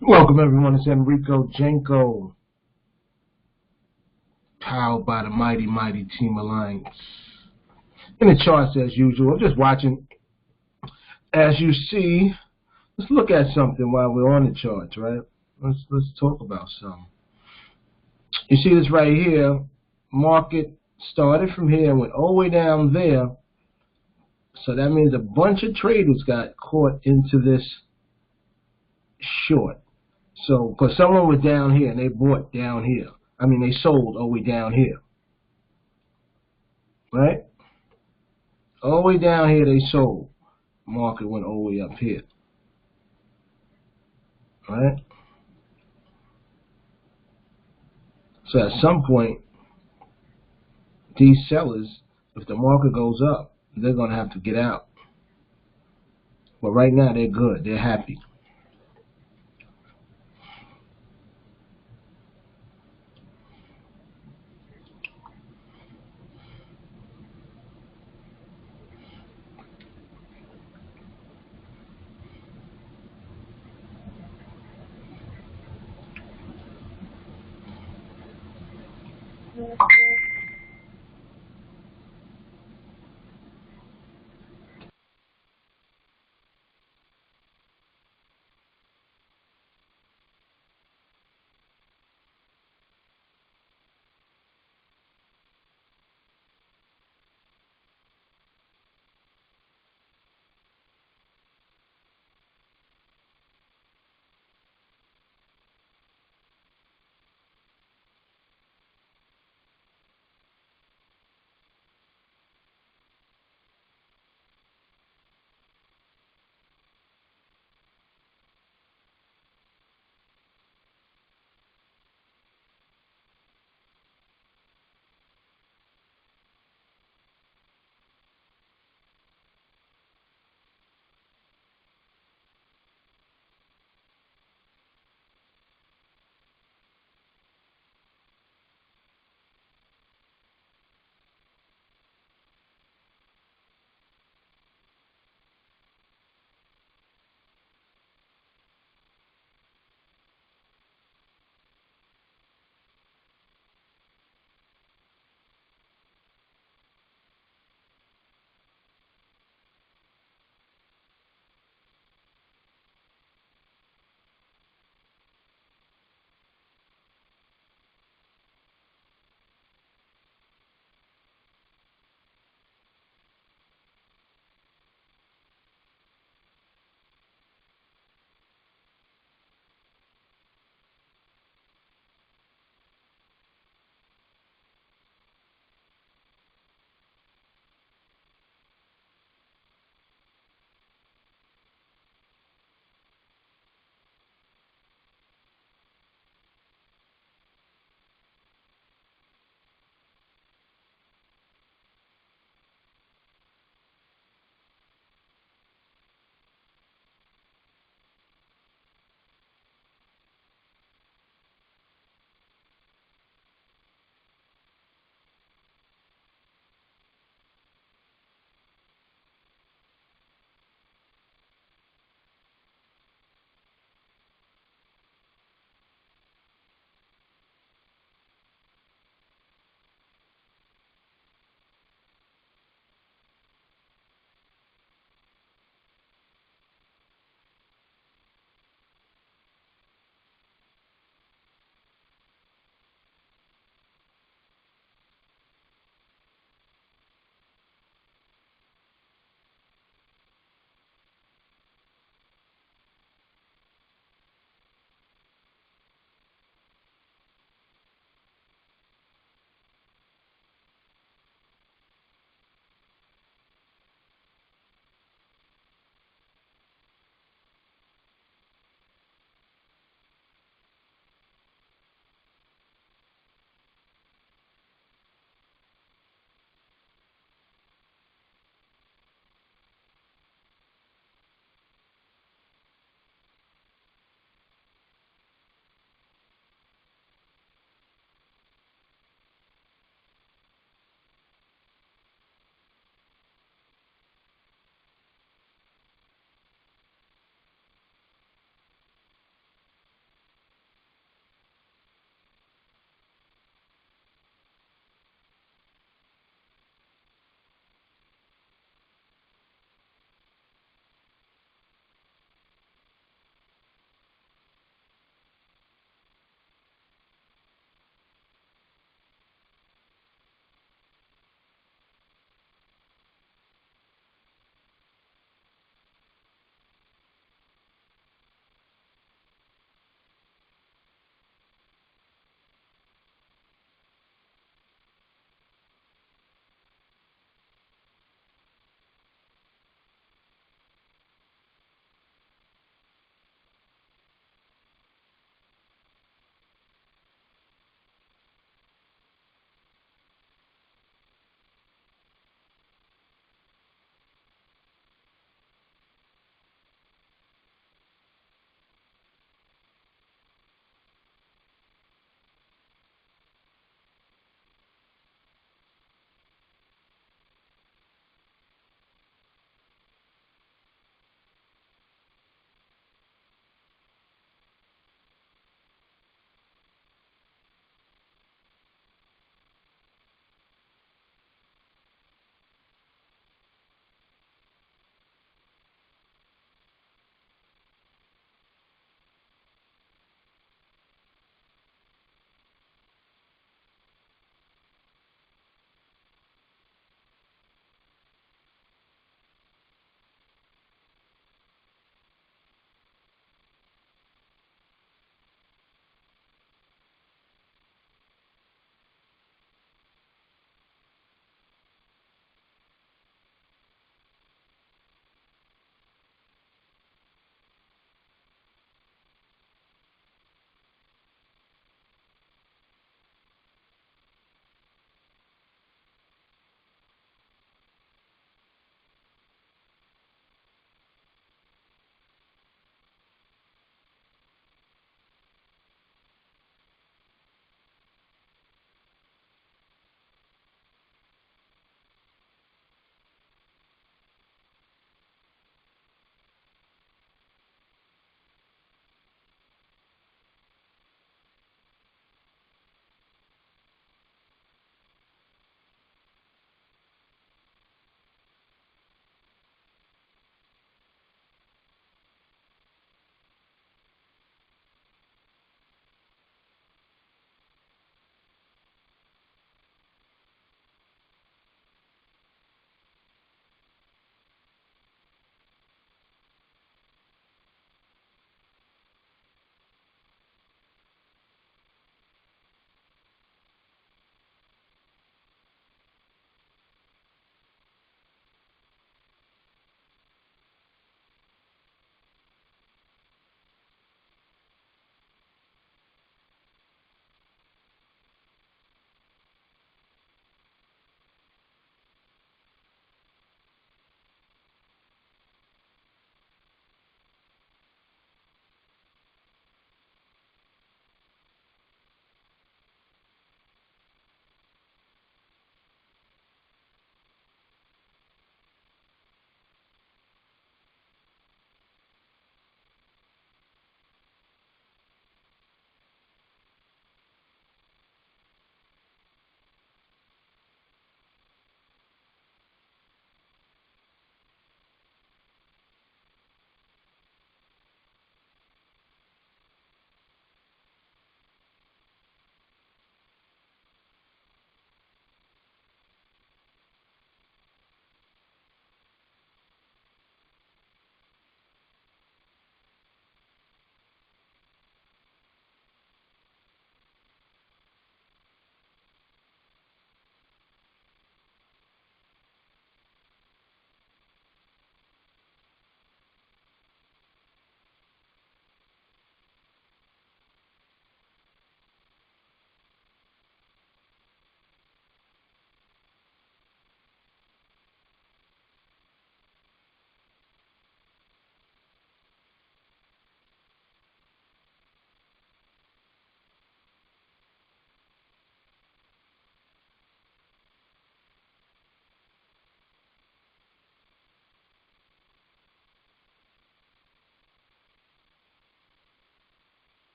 Welcome everyone, it's Enrico Jenko, powered by the mighty Team Alliance. In the charts as usual, I'm just watching. As you see, let's look at something while we're on the charts, right? Let's talk about something. You see this right here, market started from here, went all the way down there. So that means a bunch of traders got caught into this short. So, because someone was down here and they bought down here. I mean, they sold all the way down here. Right? All the way down here they sold. Market went all the way up here. Right? So at some point, these sellers, if the market goes up, they're going to have to get out. But right now they're good. They're happy.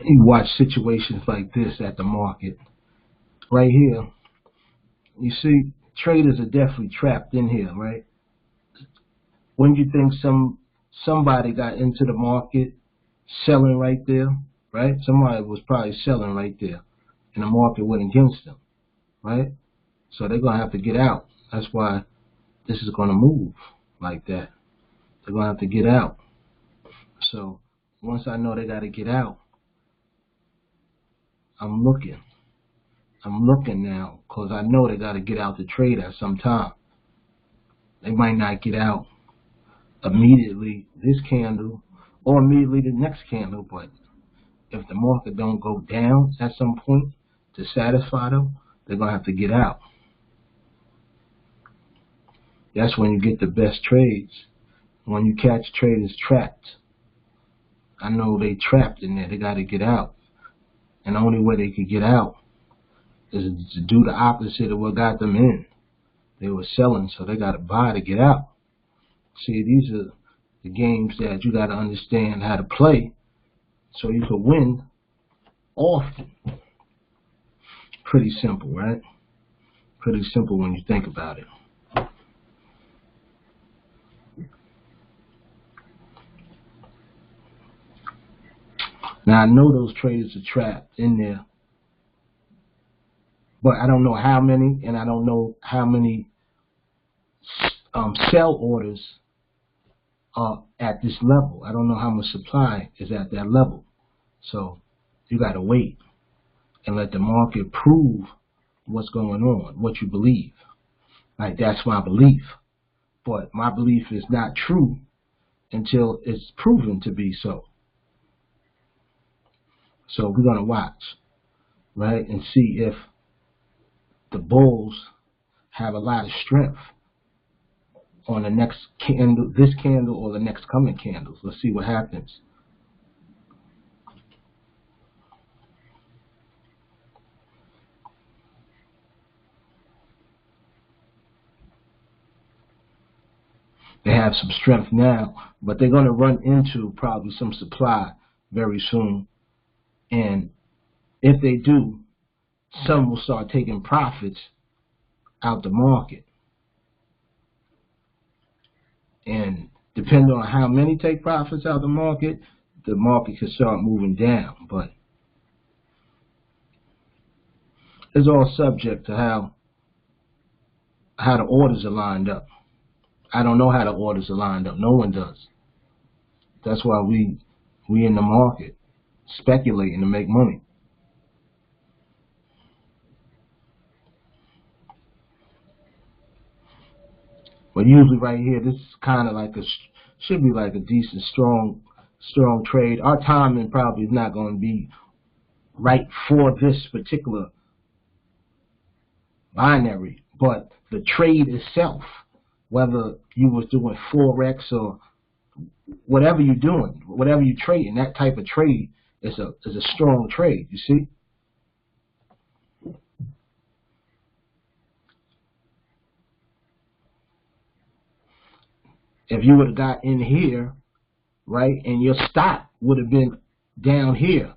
You watch situations like this at the market. Right here, you see traders are definitely trapped in here, right? When you think somebody got into the market selling right there, right? Somebody was probably selling right there, and the market went against them, right? So they're gonna have to get out. That's why this is gonna move like that. They're gonna have to get out. So once I know they gotta get out, I'm looking now, because I know they gotta get out the trade at some time. They might not get out immediately this candle or immediately the next candle, but if the market don't go down at some point to satisfy them, they're gonna have to get out. That's when you get the best trades. When you catch traders trapped. I know they trapped in there. They got to get out. And the only way they could get out is to do the opposite of what got them in. They were selling, so they got to buy to get out. See, these are the games that you got to understand how to play so you can win often. Pretty simple, right? Pretty simple when you think about it. Now, I know those traders are trapped in there, but I don't know how many, and I don't know how many sell orders are at this level. I don't know how much supply is at that level. So you got to wait and let the market prove what's going on, what you believe. Like, that's my belief. But my belief is not true until it's proven to be so. So we're going to watch, right, and see if the bulls have a lot of strength on the next candle, this candle, or the next coming candles. Let's see what happens. They have some strength now, but they're going to run into probably some supply very soon. And if they do, some will start taking profits out the market. And depending on how many take profits out the market can start moving down. But it's all subject to how the orders are lined up. I don't know how the orders are lined up. No one does. That's why we in the market speculating to make money. But usually right here, this is kind of like should be like a decent, strong trade. Our timing probably is not going to be right for this particular binary, but the trade itself, whether you was doing Forex or whatever you're doing, whatever you're trading, that type of trade is a strong trade, you see? If you would have got in here, right, and your stop would have been down here,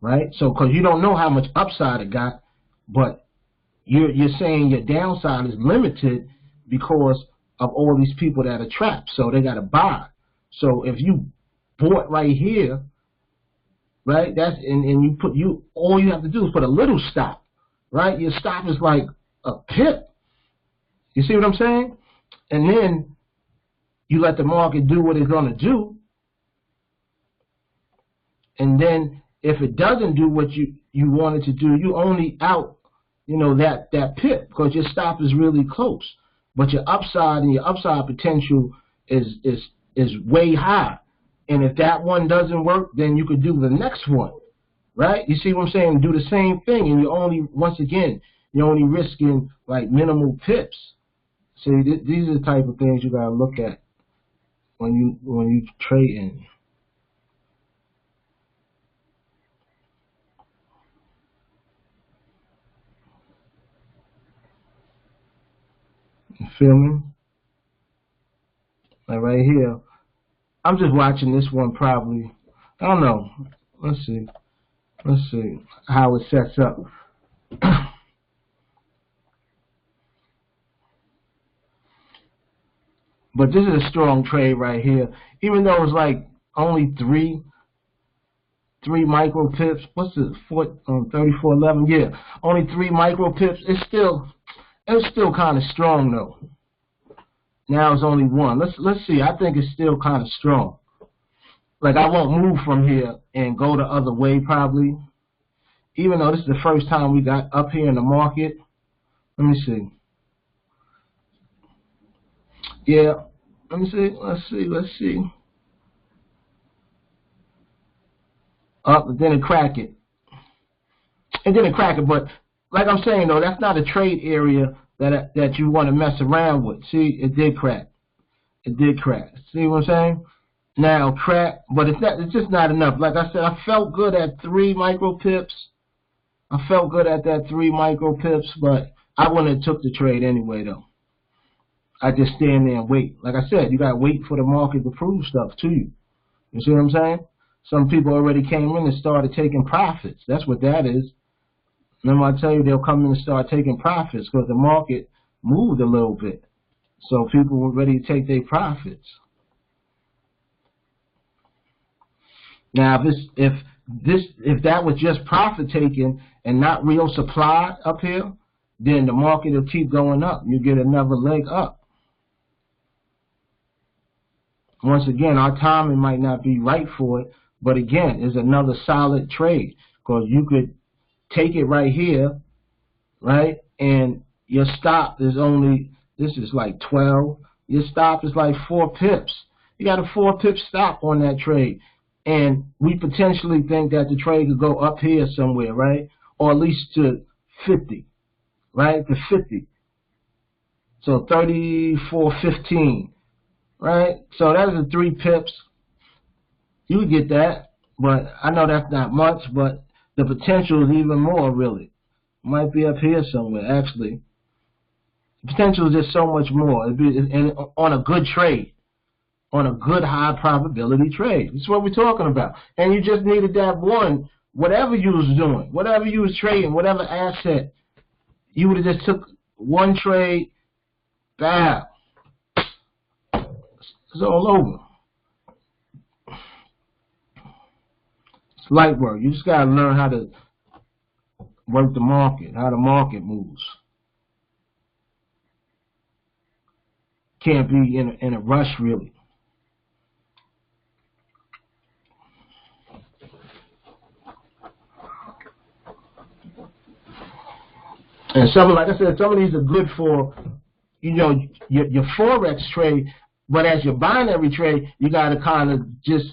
right? So, because you don't know how much upside it got, but you're saying your downside is limited because of all these people that are trapped, so they got to buy. So if you bought right here, right, that's and all you have to do is put a little stop, right? Your stop is like a pip. You see what I'm saying? And then you let the market do what it's going to do. And then if it doesn't do what you want it to do, you only out, that pip, because your stop is really close. But your upside and your upside potential is way high. And if that one doesn't work, then you could do the next one, right? You see what I'm saying? Do the same thing, and once again, you're only risking like minimal pips. See, these are the type of things you gotta look at when you trading. You feel me? Like right here, I'm just watching this one probably. I don't know. Let's see. Let's see how it sets up. But this is a strong trade right here. Even though it's like only three micro pips. What's it? 34.11. Yeah, only 3 micro pips. It's still kind of strong though. Now it's only 1. Let's see. I think it's still kind of strong. Like I won't move from here and go the other way probably. Even though this is the first time we got up here in the market. Let me see. Yeah. Let me see. Let's see. Up, and then it crack it. But like I'm saying though, that's not a trade area that you want to mess around with. See, it did crack. See what I'm saying? Now crack, but it's just not enough. Like I said, I felt good at 3 micro pips. I felt good at that 3 micro pips, but I wouldn't have took the trade anyway though. I just stand there and wait. Like I said, you gotta wait for the market to prove stuff to you. You see what I'm saying? Some people already came in and started taking profits. That's what that is. Remember I tell you they'll come in and start taking profits because the market moved a little bit. So people were ready to take their profits. Now if that was just profit taking and not real supply up here, then the market will keep going up. You get another leg up. Once again, our timing might not be right for it, but again, it's another solid trade because you could take it right here, right? And your stop is only, this is like 12. Your stop is like 4 pips. You got a 4 pip stop on that trade. And we potentially think that the trade could go up here somewhere, right? Or at least to 50, right? To 50. So 34.15, right? So that's the 3 pips. You would get that, but I know that's not much, but the potential is even more, really. Might be up here somewhere, actually. The potential is just so much more. And on a good trade, on a good high probability trade. That's what we're talking about. And you just needed that one, whatever you was doing, whatever you was trading, whatever asset, you would have just took one trade, bam. It's all over. It's light work. You just got to learn how to work the market, how the market moves. Can't be in a rush, really. And some, like I said, some of these are good for, you know, your Forex trade, but as your binary trade, you got to kind of just,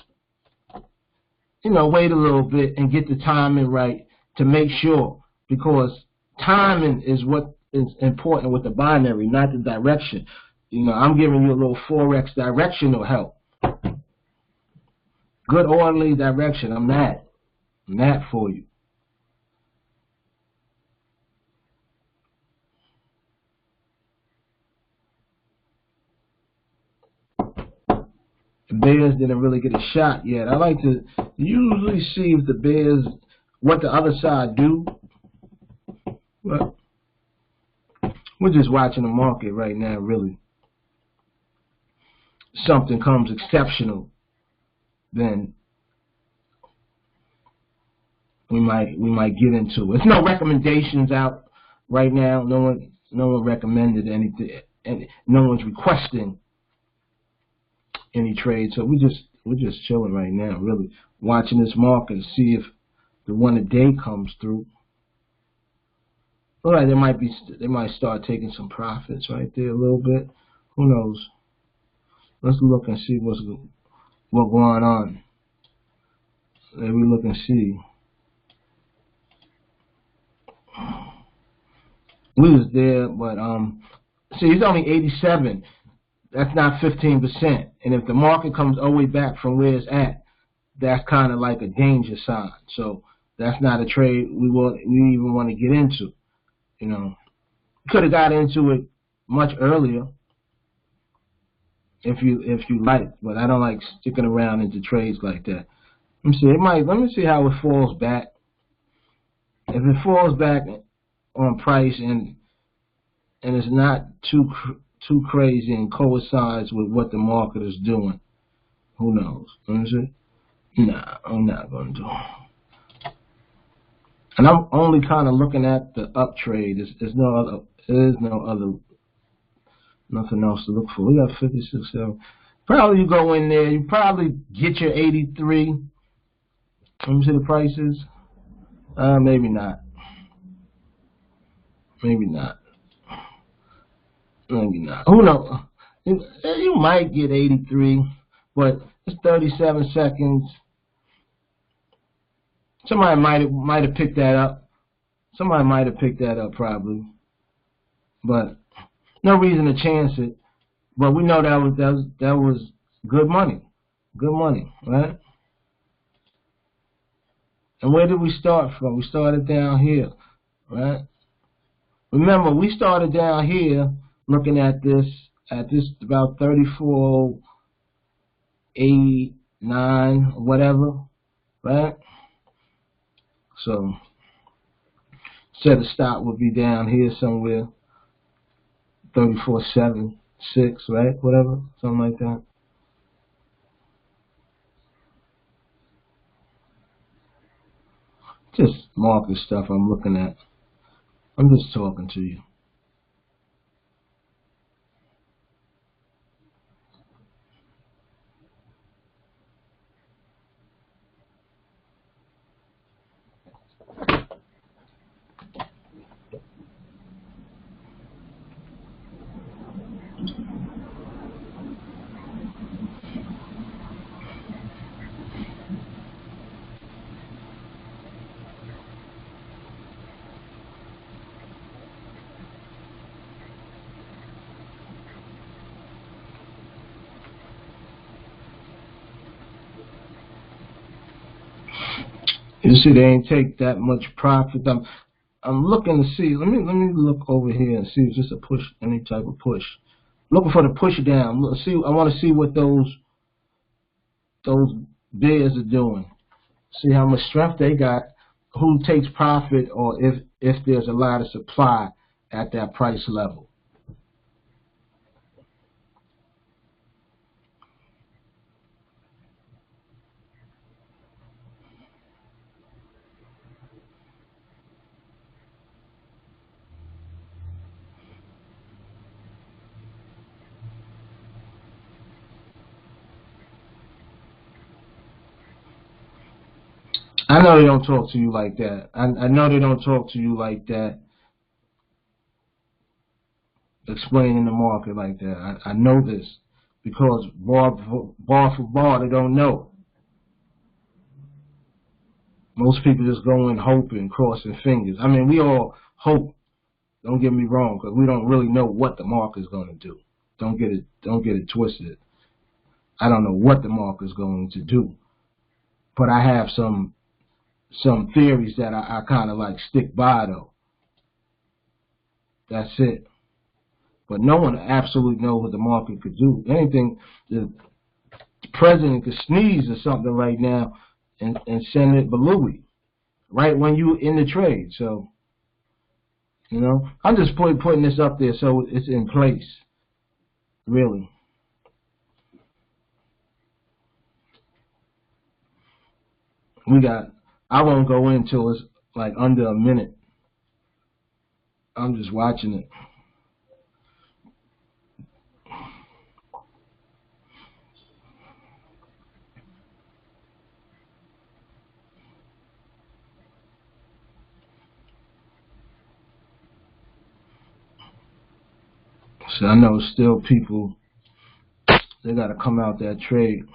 you know, wait a little bit and get the timing right to make sure, because timing is what is important with the binary, not the direction. You know, I'm giving you a little Forex directional help. Good orderly direction. I'm that for you. The Bears didn't really get a shot yet. I like to usually see if the Bears, what the other side do. Well, we're just watching the market right now, really. Something comes exceptional, then we might get into it. There's no recommendations out right now. No one recommended anything, and no one's requesting any trade. So we're just chilling right now, really watching this market to see if the one a day comes through. All right, they might start taking some profits right there a little bit. Who knows? Let's look and see what's going on. Let me look and see. We was there, but see, it's only 87. That's not 15%. And if the market comes all the way back from where it's at, that's kind of like a danger sign. So that's not a trade we even want to get into. You know, could have got into it much earlier if you like, but I don't like sticking around into trades like that. Let me see. Let me see how it falls back. If it falls back on price and it's not too crazy and coincides with what the market is doing, who knows? You know what I'm saying? Nah, I'm not gonna do it. And I'm only kind of looking at the up trade. There's no other, nothing else to look for. We got 56. So probably you go in there, you probably get your 83. Let me see the prices. Maybe not. Maybe not. Maybe not. Who knows? You might get 83, but it's 37 seconds. Somebody might have picked that up. Somebody might have picked that up probably, but no reason to chance it. But we know that was good money, right? And where did we start from? We started down here, right? Remember, we started down here looking at this about 34.89 or whatever, right? So set a stop would be down here somewhere, 34.76, right? Whatever, something like that. Just market stuff I'm looking at. I'm just talking to you. You see, they ain't take that much profit. I'm looking to see. Let me look over here and see if it's a push, any type of push. Looking for the push down. Look, see, I want to see what those bids are doing. See how much strength they got. Who takes profit, or if there's a lot of supply at that price level. I know they don't talk to you like that. I know they don't talk to you like that, explaining the market like that. I know this because bar for bar, they don't know. Most people just go in hoping, crossing fingers. I mean, we all hope. Don't get me wrong, because we don't really know what the market is going to do. Don't get it twisted. I don't know what the market is going to do, but I have some theories that I kind of like stick by though. That's it. But no one absolutely knows what the market could do. Anything, the president could sneeze or something right now and send it balooey right when you in the trade. So, you know, I'm just putting this up there so it's in place, really. I won't go in till it's like under a minute. I'm just watching it. So I know still people, they got to come out that trade.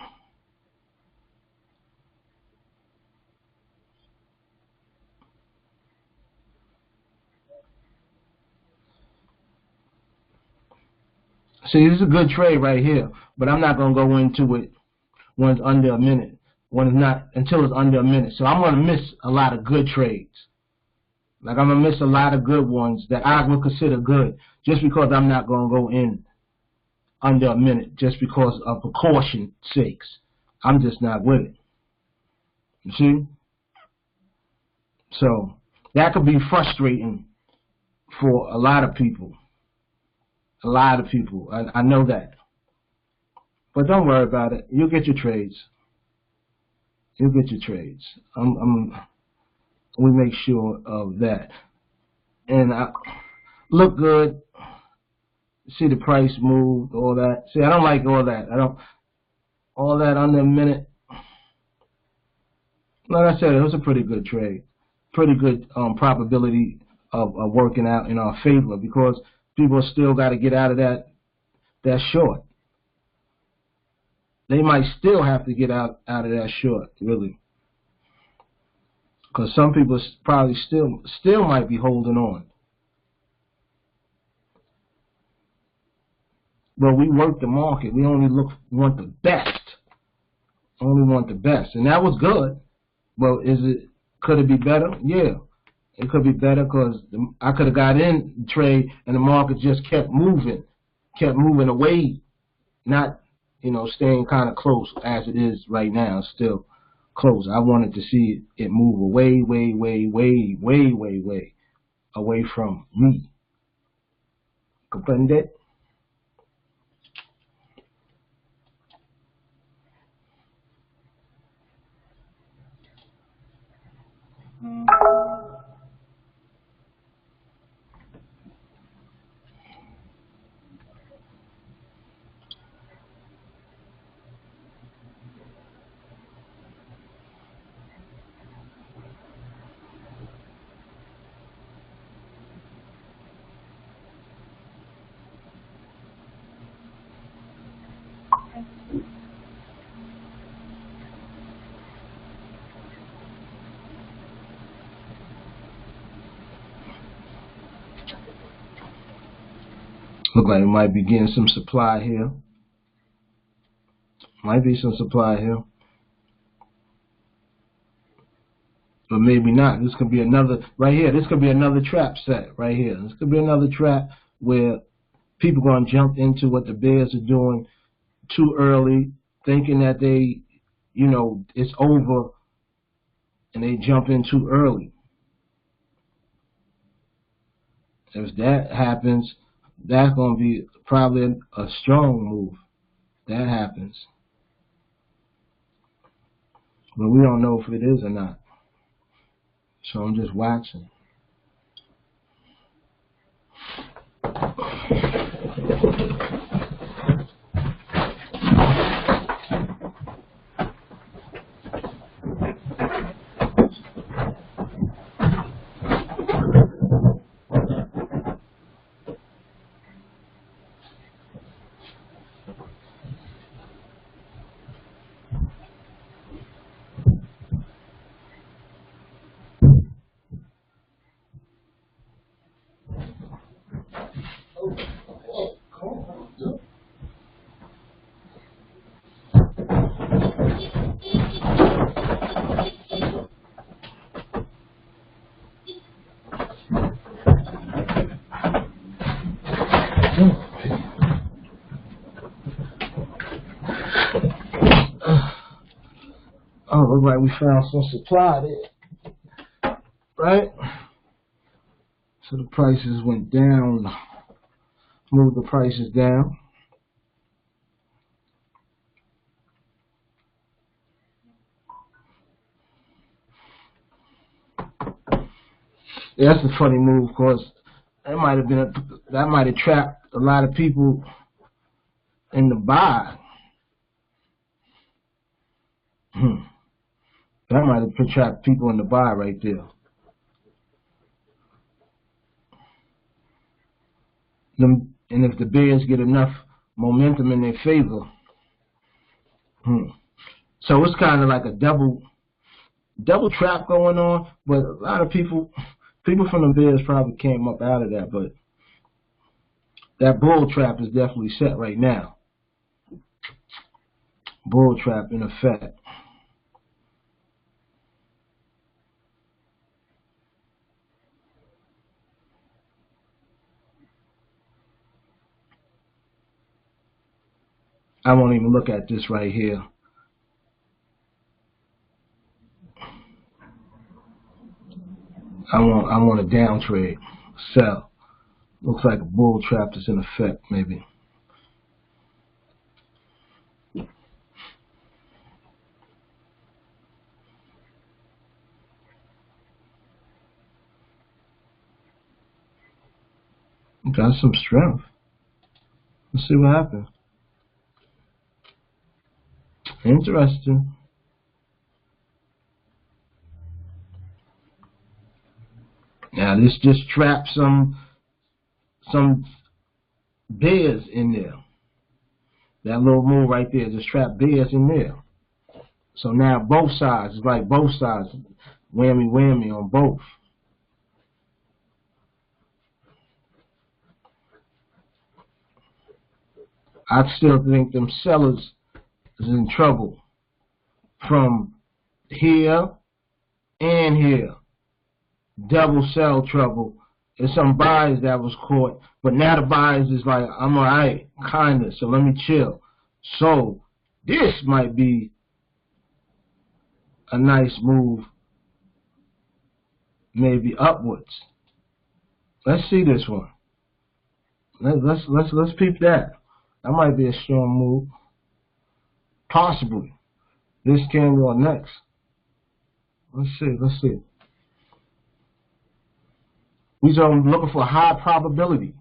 See, this is a good trade right here, but I'm not going to go into it when it's under a minute. When it's not, until it's under a minute. So I'm going to miss a lot of good trades. Like I'm going to miss a lot of good ones that I would consider good just because I'm not going to go in under a minute just because of precaution sakes. I'm just not with it. You see? So That could be frustrating for a lot of people. A lot of people. I know that. But don't worry about it. You'll get your trades. You'll get your trades. We make sure of that. And look good. See the price move, all that. See, I don't like all that. All that under a minute. Like I said, it was a pretty good trade. Pretty good probability of working out in our favor, because people still got to get out of that short. They might still have to get out of that short, really, because some people probably still might be holding on. But we work the market. We only want the best. Only want the best, and that was good. Well, could it be better? Yeah, it could be better, because I could have got in the trade and the market just kept moving away, not, staying kind of close as it is right now, still close. I wanted to see it move away, way away from me. Comprende? Look like it might be getting some supply here. Might be some supply here. But maybe not. This could be another, right here, this could be another trap set right here. This could be another trap where people are going to jump into what the bears are doing too early, thinking that they, it's over, and they jump in too early. If that happens, that's going to be probably a strong move. That happens. But we don't know if it is or not. So I'm just watching. Oh, looks like we found some supply there, right? So the prices went down, moved the prices down. Yeah, that's a funny move, because that might have trapped a lot of people in the buy. That might have trapped people in the buy right there. And if the bears get enough momentum in their favor, so it's kind of like a double trap going on. But a lot of people from the bears probably came up out of that. But that bull trap is definitely set right now. Bull trap in effect. I won't even look at this right here. I want a down trade. Sell. Looks like a bull trap is in effect, maybe. Got some strength. Let's see what happens. Interesting. Now this just trapped some bears in there. That little move right there just trapped bears in there. So now both sides, it's like both sides, whammy whammy on both. I still think them sellers is in trouble from here and here. Double sell trouble. There's some buyers that was caught, but now the buyers is like, I'm alright, kinda, so let me chill. So this might be a nice move, maybe upwards. Let's see this one. Let's peep that. That might be a strong move. Possibly. This candle or next. Let's see. These are looking for high probability.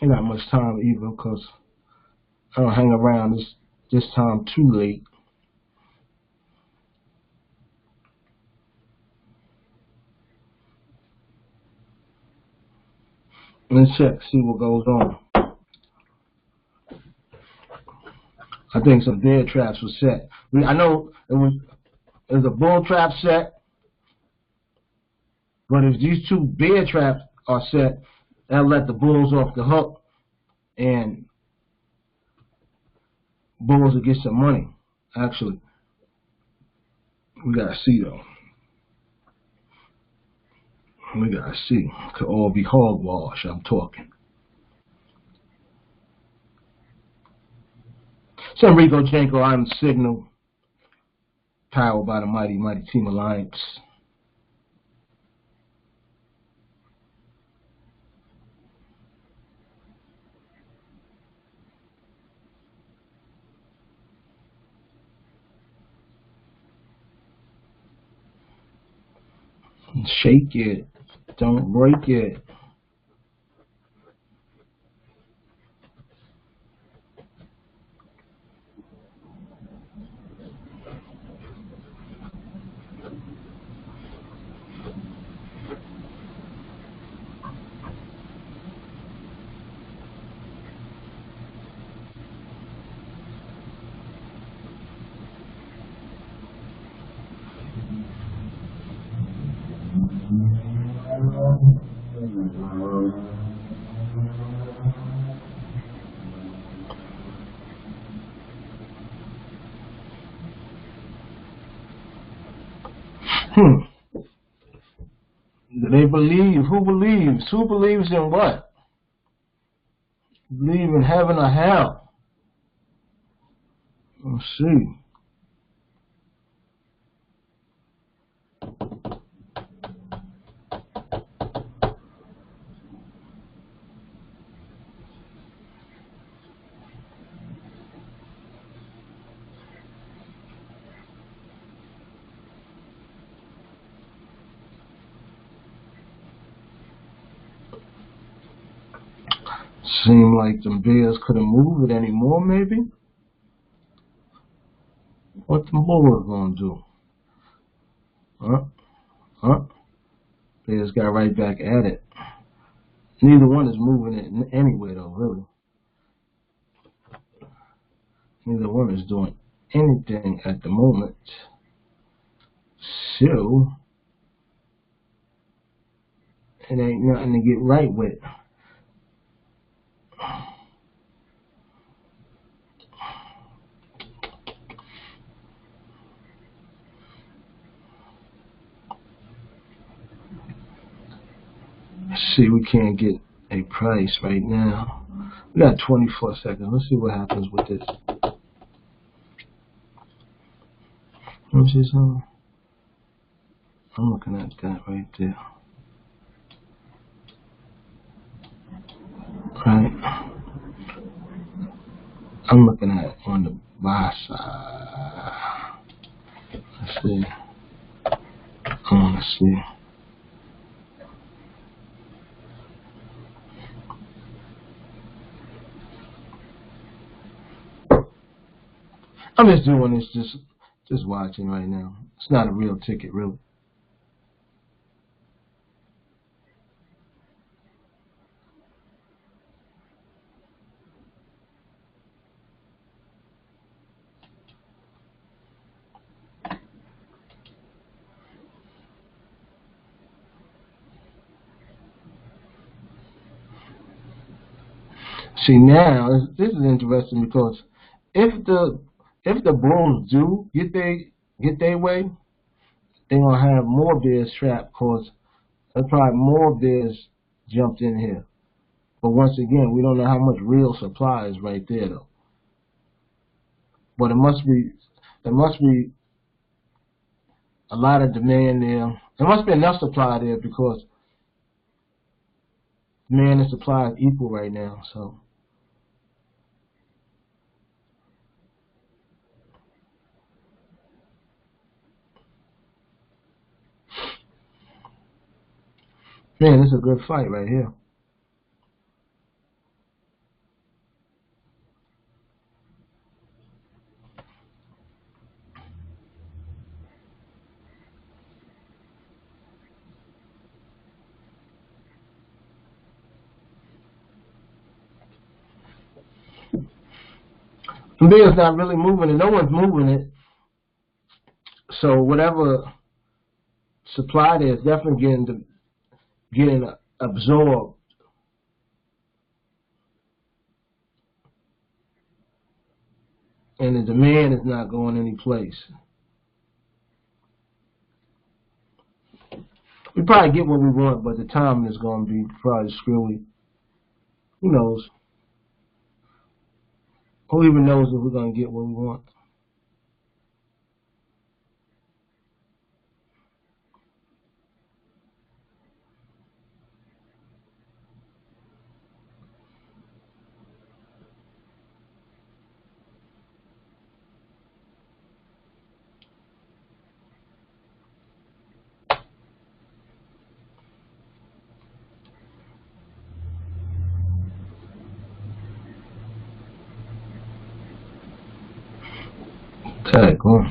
Ain't not much time either, because I don't hang around this time too late. Let's check, see what goes on. I think some bear traps were set. I know it was a bull trap set, but if these two bear traps are set, that'll let the bulls off the hook, and bulls will get some money. Actually, we gotta see though. We gotta see. Could all be hogwash. I'm talking. So Rico Janko, IMtheSIGNAL, powered by the mighty Team Alliance. Shake it. Don't break it. Do they believe? Who believes? Who believes in what? Believe in heaven or hell? Let's see. Seem like them bears couldn't move it anymore, maybe? What the bulls gonna do? Bears got right back at it. Neither one is moving it anyway, though, really. Neither one is doing anything at the moment. So, it ain't nothing to get right with. Let's see, we can't get a price right now. We got 24 seconds. Let's see what happens with this. me see something. I'm looking at that right there. Right. I'm looking at on the buy side. Let's see. I want to see. I'm just doing this, just watching right now. It's not a real ticket, really. See, now this is interesting because if the Bulls do get their way, they're gonna have more bears trapped because there's probably more bears jumped in here. But once again, we don't know how much real supply is right there though. But there must be a lot of demand there. There must be enough supply there because demand and supply is equal right now. So. Man, this is a good fight right here. The bear's not really moving it. No one's moving it. So whatever supply there is definitely getting absorbed. And the demand is not going any place. We probably get what we want, but the timing is going to be probably screwy. Who knows? Who even knows if we're going to get what we want? Okay, cool.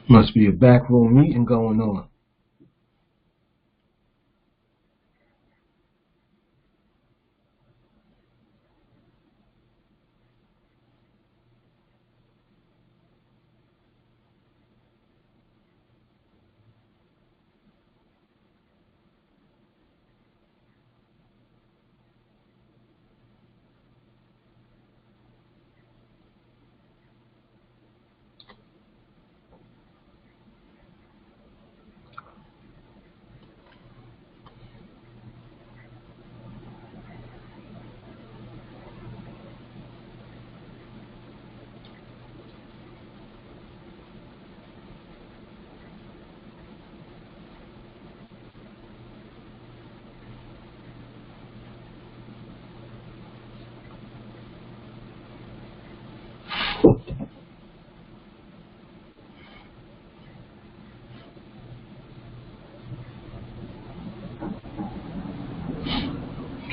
Must be a backroom meeting going on.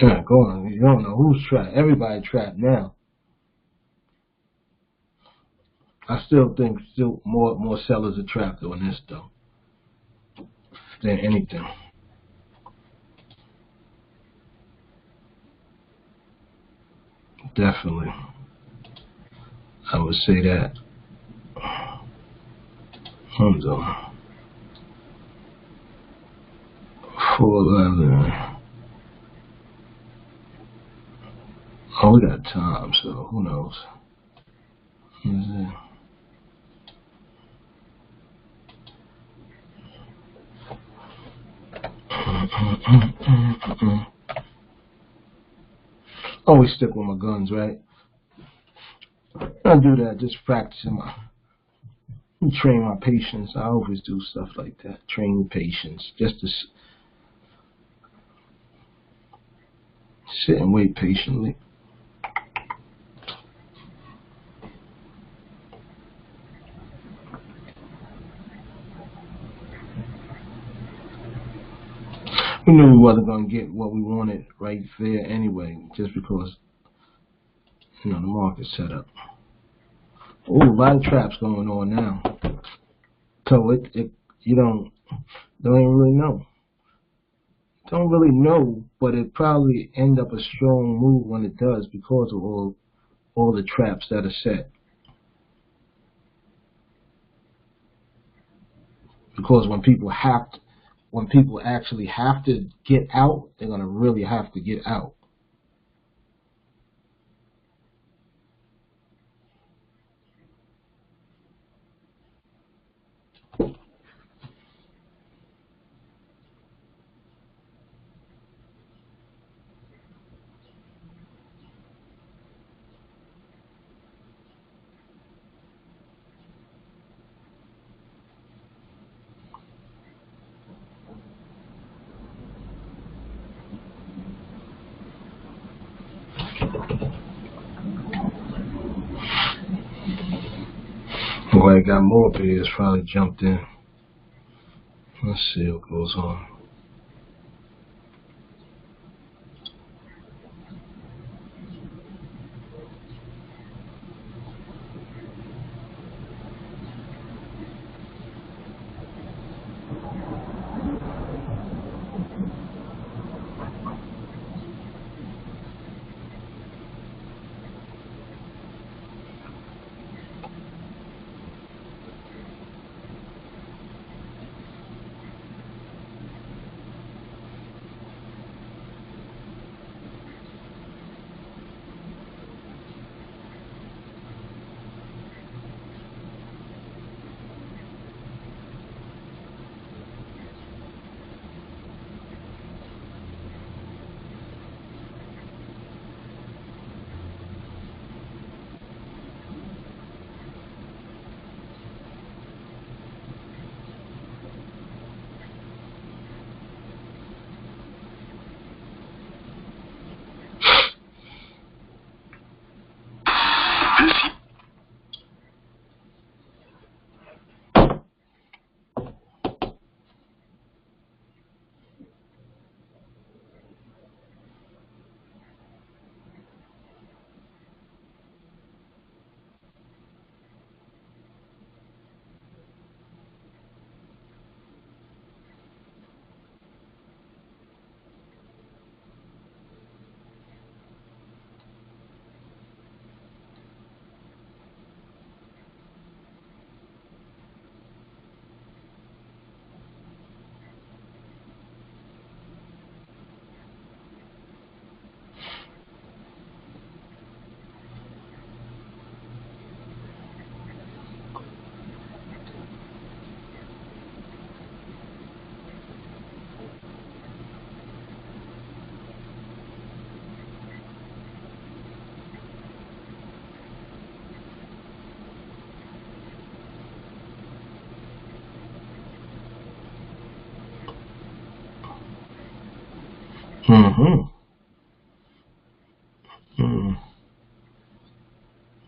Yeah, go on. You don't know who's trapped. Everybody trapped now. I still think more sellers are trapped on this though than anything. Definitely, I would say that. Hold on. 411. Oh, we got time, so who knows? Always stick with my guns, right? I do that, just practicing train my patience. I always do stuff like that. Train patience, just to sit and wait patiently. We knew we wasn't going to get what we wanted right there anyway, just because, you know, the market's set up. Oh, a lot of traps going on now. So you don't even really know. Don't really know, but it probably end up a strong move when it does because of all the traps that are set. Because when people actually have to get out, they're gonna really have to get out. Boy, I got more players probably jumped in. Let's see what goes on.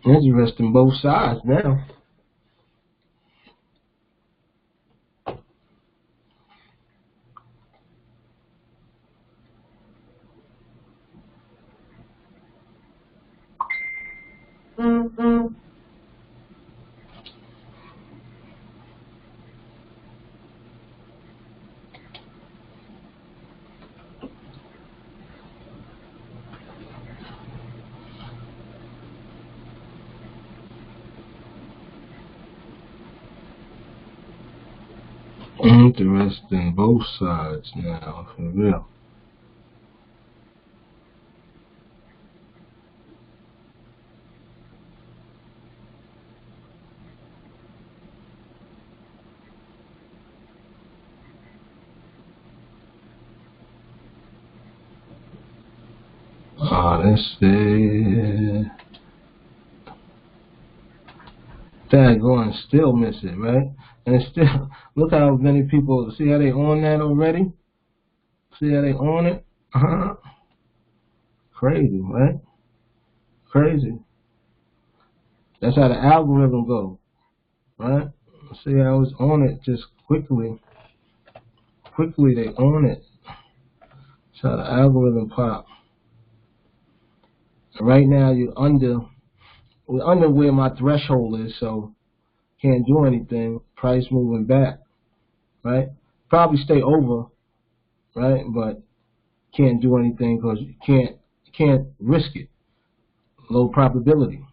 Interesting, both sides now. Interesting, both sides now, for real. Let's see. Daggone, still miss it, right? And it's still, look how many people, see how they on that already? See how they on it? Crazy, right? Crazy. That's how the algorithm goes, right? See how it's on it just quickly. Quickly they own it. That's how the algorithm pop. Right now we're under where my threshold is, so can't do anything. Price moving back, right? Probably stay over, right? But can't do anything because you can't risk it. Low probability.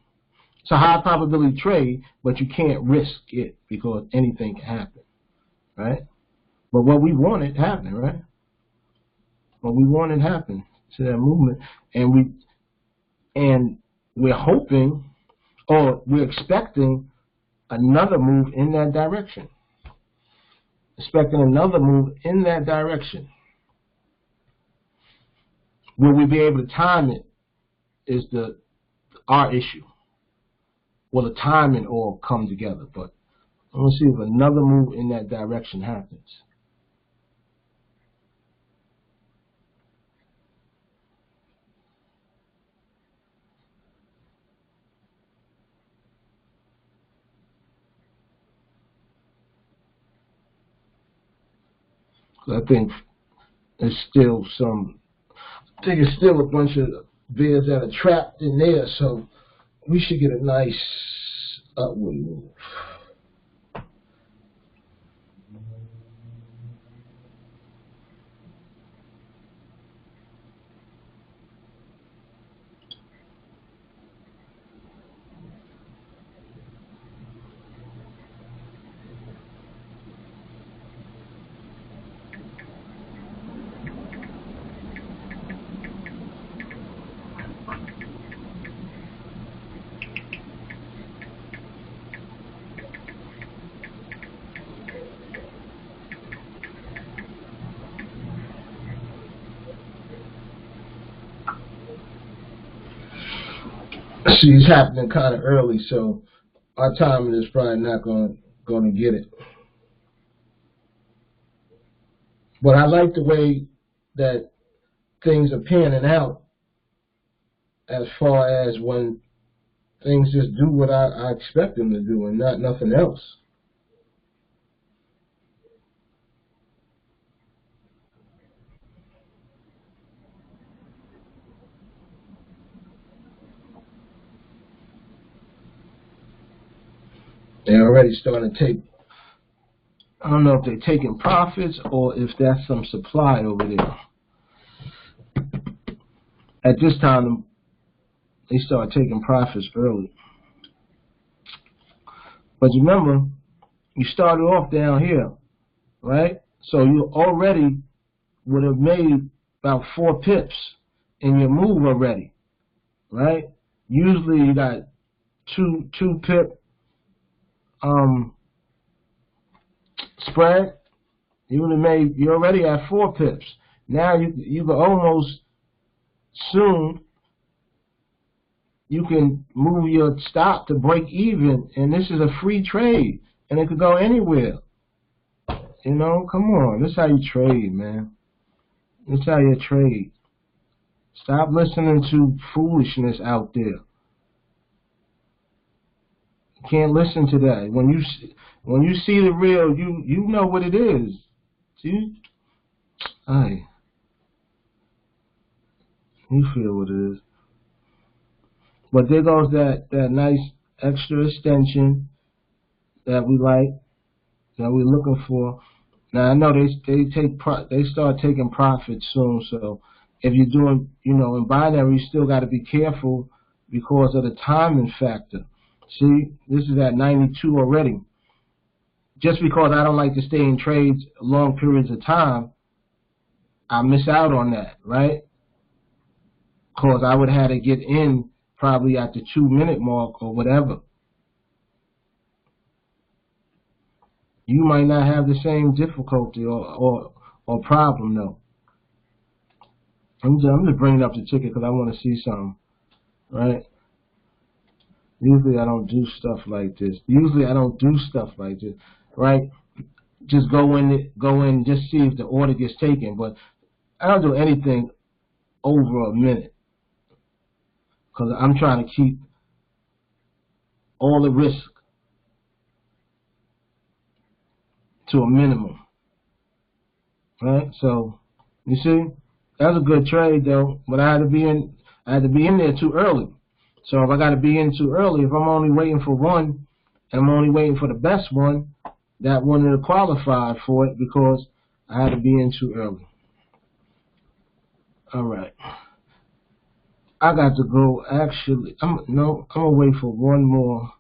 It's a high probability trade, but you can't risk it because anything can happen, right? But what we wanted happened, right? What we wanted happened to that movement, and we're hoping, or we're expecting another move in that direction. Expecting another move in that direction. Will we be able to time it is our issue. Will the timing all come together? But I want to see if another move in that direction happens. I think there's still a bunch of bears that are trapped in there, so we should get a nice upward move. See, it's happening kind of early, so our timing is probably not going to get it. But I like the way that things are panning out as far as when things just do what I expect them to do and not nothing else. They're already starting to take, I don't know if they're taking profits or if that's some supply over there. At this time, they start taking profits early. But remember, you started off down here, right? So you already would have made about 4 pips in your move already, right? Usually you got two pip spread. You would have made, you already have 4 pips. Now you can almost soon you can move your stop to break even, and this is a free trade, and it could go anywhere. You know, come on, this is how you trade, man. This is how you trade. Stop listening to foolishness out there. You can't listen to that. When you see the real, you know what it is. See? Aye. You feel what it is. But there goes that nice extra extension that we like, that we're looking for. Now I know they start taking profits soon, so if you're doing, you know, in binary, you still got to be careful because of the timing factor. See, this is at 92 already. Just because I don't like to stay in trades long periods of time, I miss out on that, right? Because I would have to get in probably at the 2-minute mark or whatever. You might not have the same difficulty or problem though. I'm just bringing up the ticket because I want to see something, right? Usually I don't do stuff like this. Usually I don't do stuff like this, right? Just go in, just see if the order gets taken. But I don't do anything over a minute because I'm trying to keep all the risk to a minimum, right? So you see, that was a good trade though, but I had to be in there too early. So if I got to be in too early, if I'm only waiting for one, and I'm only waiting for the best one, that wouldn't have qualified for it because I had to be in too early. All right, I got to go. Actually, I'm gonna wait for one more.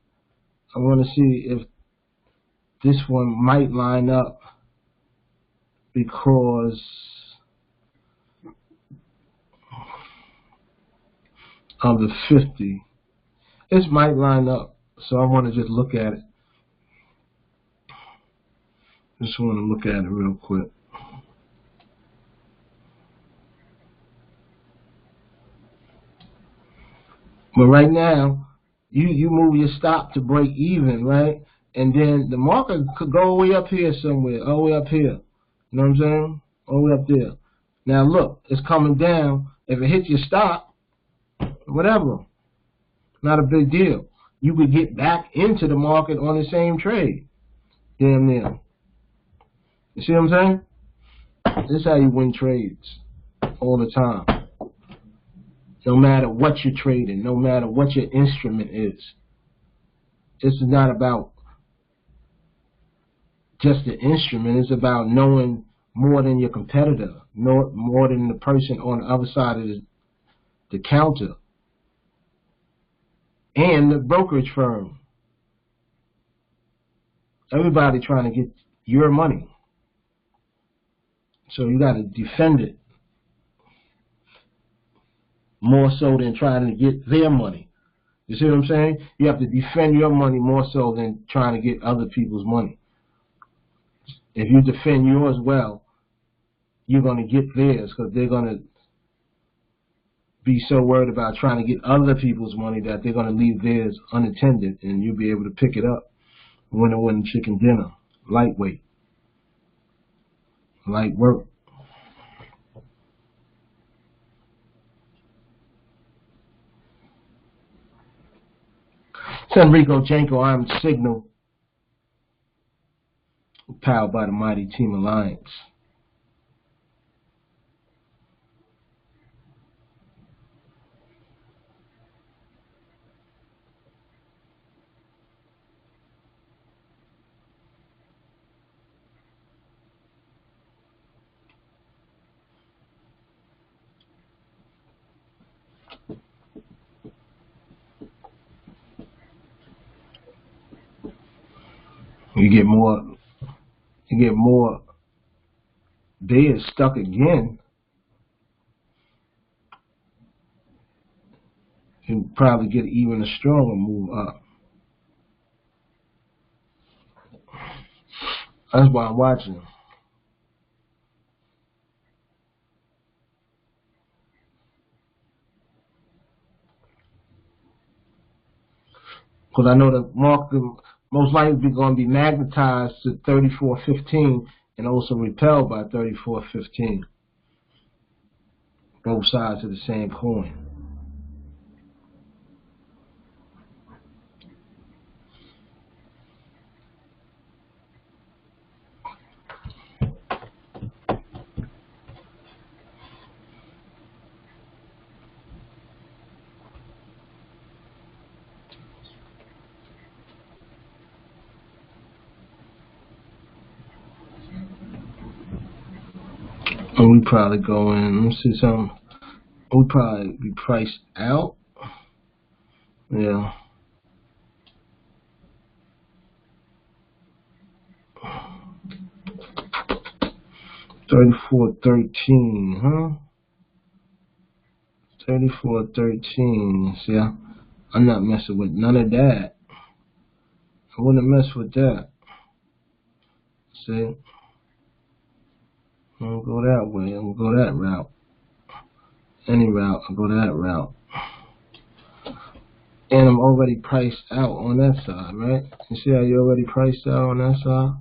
I want to see if this one might line up because of the 50. This might line up, so I want to just look at it. Just want to look at it real quick. But right now, you move your stop to break even, right? And then the market could go all the way up here somewhere, all the way up here. You know what I'm saying? All the way up there. Now look, it's coming down. If it hits your stop, whatever, not a big deal. You could get back into the market on the same trade. Damn near. You see what I'm saying? This is how you win trades all the time. No matter what you're trading, no matter what your instrument is. This is not about just the instrument. It's about knowing more than your competitor, more than the person on the other side of the counter, and the brokerage firm. Everybody trying to get your money. So you got to defend it more so than trying to get their money. You see what I'm saying? You have to defend your money more so than trying to get other people's money. If you defend yours well, you're going to get theirs because they're going to be so worried about trying to get other people's money that they're going to leave theirs unattended, and you'll be able to pick it up. Winner, chicken dinner. Lightweight. Light work. It's Enrico Janko, IMtheSIGNAL, powered by the mighty Team Alliance. You get more bears stuck again. You probably get even a stronger move up. That's why I'm watching. Because I know the market most likely going to be magnetized to 34.15 and also repelled by 34.15. Both sides of the same coin. And we probably go in, let's see something. We probably be priced out. Yeah. $34.13, huh? $34.13. See, I'm not messing with none of that. I wouldn't mess with that. See? I don't go that way. I don't go that route. Any route, I go that route. And I'm already priced out on that side, right? You see how you're already priced out on that side?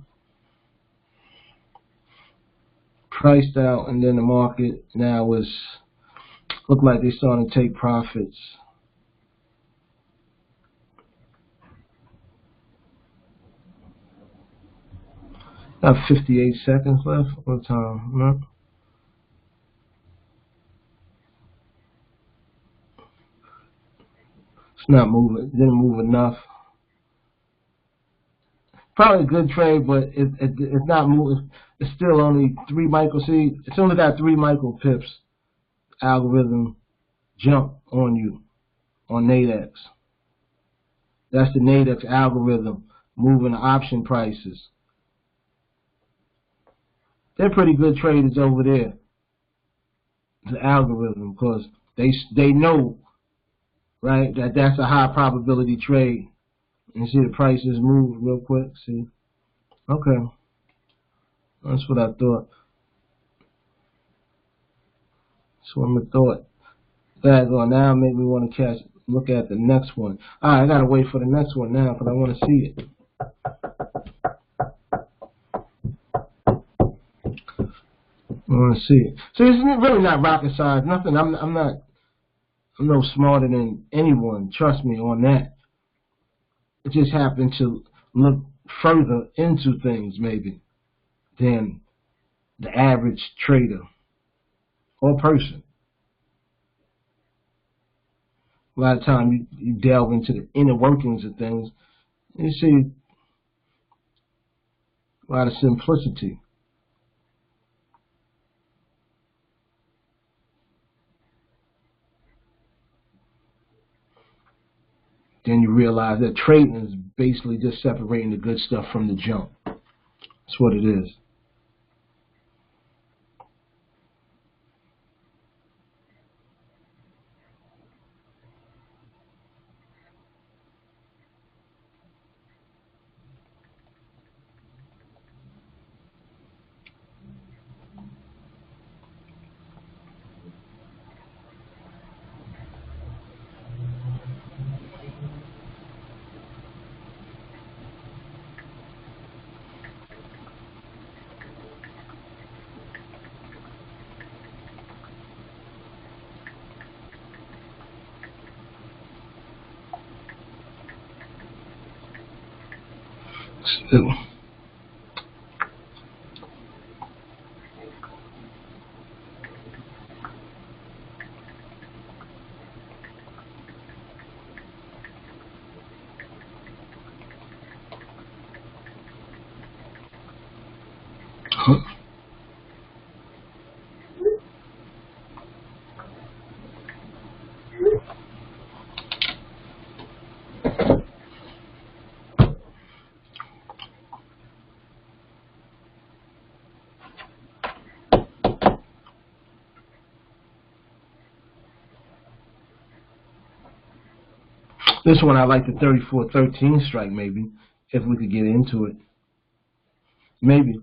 Priced out, and then the market now is look like they're starting to take profits. Got 58 seconds left. What time? No? It's not moving. It didn't move enough. Probably a good trade, but it's not moving. It's still only 3 micro. See, it's only got 3 micro pips. Algorithm jump on you on NADEX. That's the NADEX algorithm moving the option prices. They're pretty good traders over there. The algorithm, because they know, right, that that's a high probability trade. And see the prices move real quick. See, okay, that's what I thought. That's what I thought. That going now make me want to look at the next one. All right, I gotta wait for the next one now because I want to see it. I want to see it. So it's really not rocket science. Nothing. I'm no smarter than anyone. Trust me on that. It just happened to look further into things maybe than the average trader or person. A lot of times you delve into the inner workings of things, you see a lot of simplicity. Then you realize that trading is basically just separating the good stuff from the junk. That's what it is. So, this one I like the 34.13 strike maybe, if we could get into it. Maybe.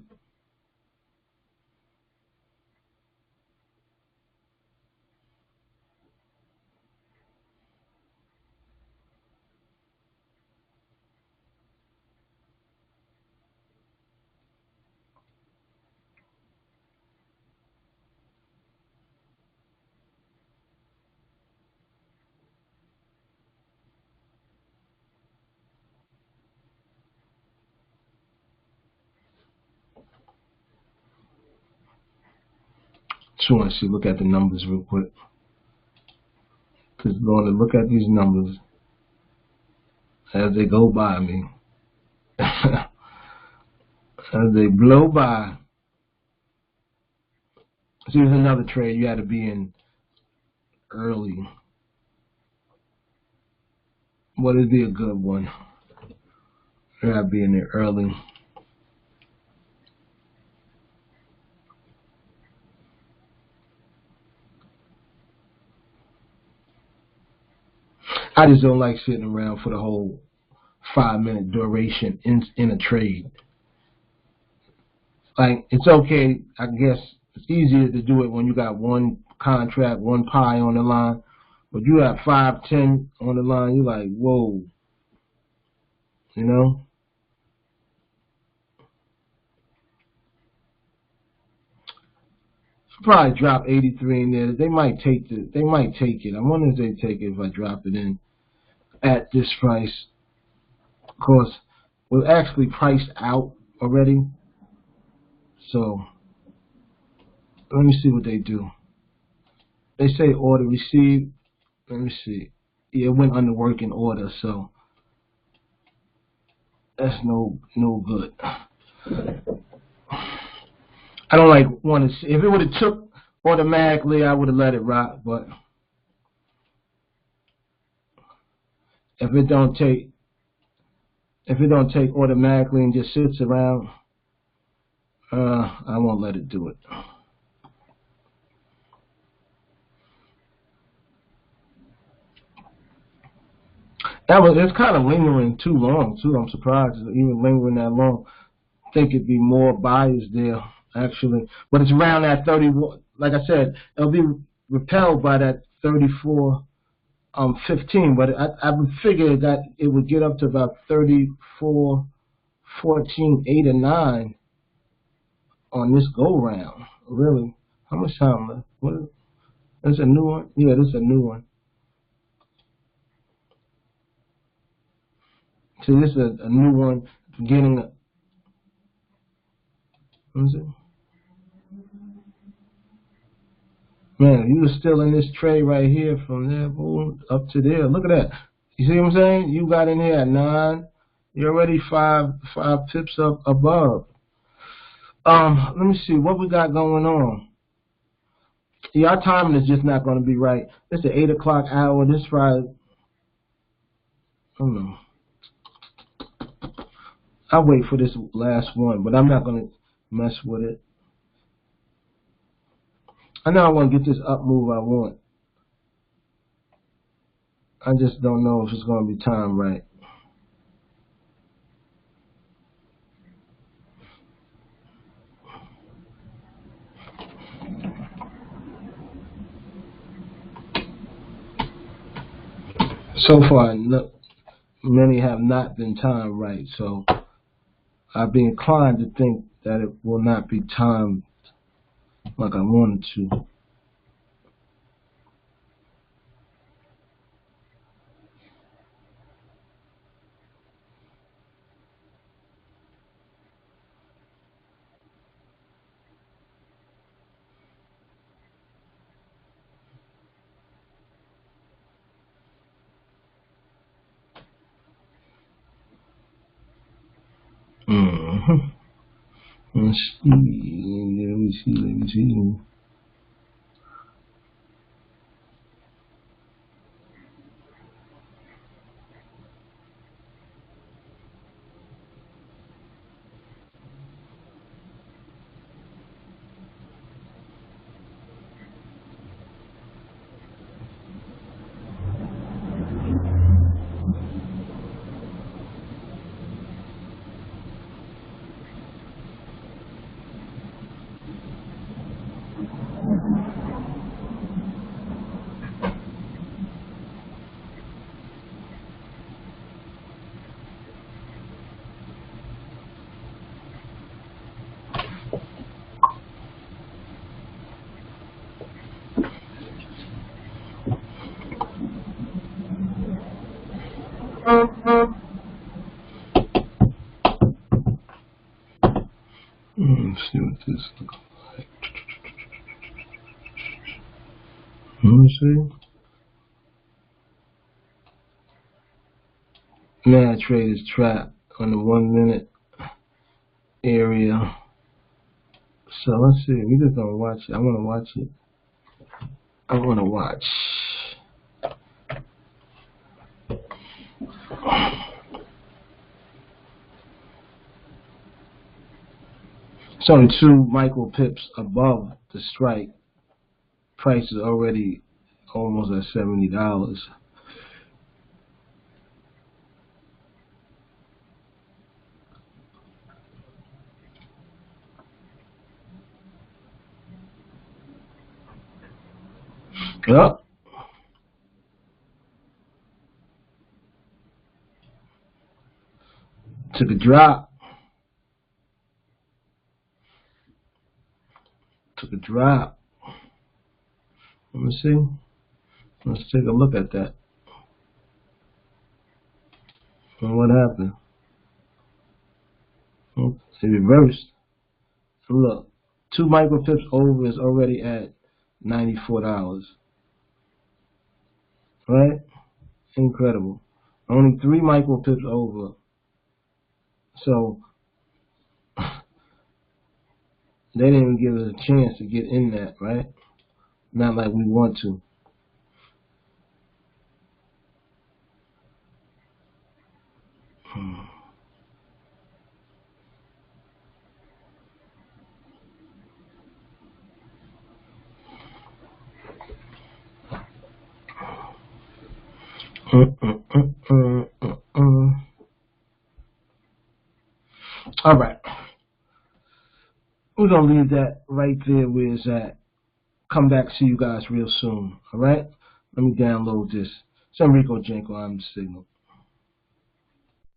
Just want to see, look at the numbers real quick. Because going to look at these numbers as they go by me. As they blow by. See, there's another trade you had to be in early. What would be a good one? You got to be in there early. I just don't like sitting around for the whole 5-minute duration in a trade. Like, it's okay, I guess it's easier to do it when you got one contract, one pie on the line, But you have 510 on the line, you're like, whoa, you know? Probably drop 83 in there. They might take it. They might take it. I wonder if they take it if I drop it in at this price. Of course, we're actually priced out already. So let me see what they do. They say order received. Let me see. Yeah, it went under working order, so that's no good. I don't want to see. If it would have took automatically, I would have let it rock. But if it don't take automatically and just sits around, I won't let it do it. It's kind of lingering too long too. I'm surprised it's even lingering that long. I think it'd be more buyers there actually, but it's around that 31. Like I said, it'll be repelled by that 34.15. But I would figure that it would get up to about 34.14, 8 or 9 on this go round. Really, how much time left? What? That's a new one. Yeah, this is a new one. See, this is a new one. Getting a. What is it? Man, you were still in this trade right here from there, boom, up to there. Look at that. You see what I'm saying? You got in here at 9. You're already five pips up above. Let me see what we got going on. Yeah, our timing is just not going to be right. It's the 8 o'clock hour. This Friday. I don't know. I'll wait for this last one, but I'm not going to mess with it. I know I want to get this up move I want. I just don't know if it's going to be timed right. So far, many have not been timed right, so I'd be inclined to think that it will not be timed like I wanted to. Let's see. Let me see. Let's see what this looks like. Let me see. Now trade is trapped on the 1 minute area. So let's see. We're just gonna watch it. I wanna watch it. I wanna watch. It's only 2 micro pips above the strike. Price is already almost at $70. Yep. Took a drop. Took a drop. Let me see. Let's take a look at that. And what happened? It reversed. So look, 2 micropips over is already at $94. Right? Incredible. Only 3 micropips over. So they didn't even give us a chance to get in that, right? Not like we want to. All right. We're going to leave that right there where it's at. Come back to you guys real soon. All right? Let me download this. It's Enrico Janko, IMtheSIGNAL.